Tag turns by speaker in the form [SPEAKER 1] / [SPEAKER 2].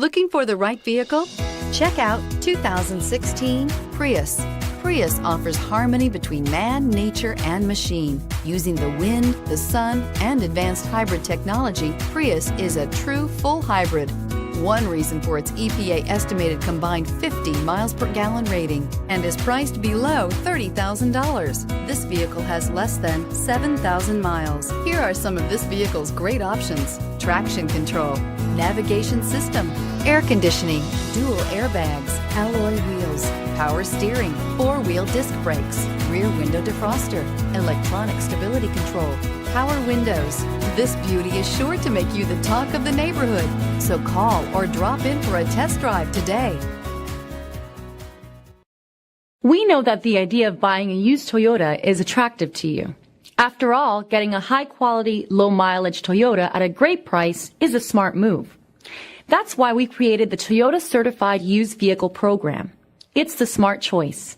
[SPEAKER 1] Looking for the right vehicle? Check out 2016 Prius. Prius offers harmony between man, nature, and machine. Using the wind, the sun, and advanced hybrid technology, Prius is a true full hybrid. One reason for its EPA estimated combined 50 miles per gallon rating and is priced below $30,000. This vehicle has less than 7,000 miles. Here are some of this vehicle's great options: traction control, navigation system, air conditioning, dual airbags, alloy wheels, power steering, four-wheel disc brakes, rear window defroster, electronic stability control, power windows. This beauty is sure to make you the talk of the neighborhood. So call or drop in for a test drive today.
[SPEAKER 2] We know that the idea of buying a used Toyota is attractive to you. After all, getting a high-quality, low-mileage Toyota at a great price is a smart move. That's why we created the Toyota Certified Used Vehicle Program. It's the smart choice.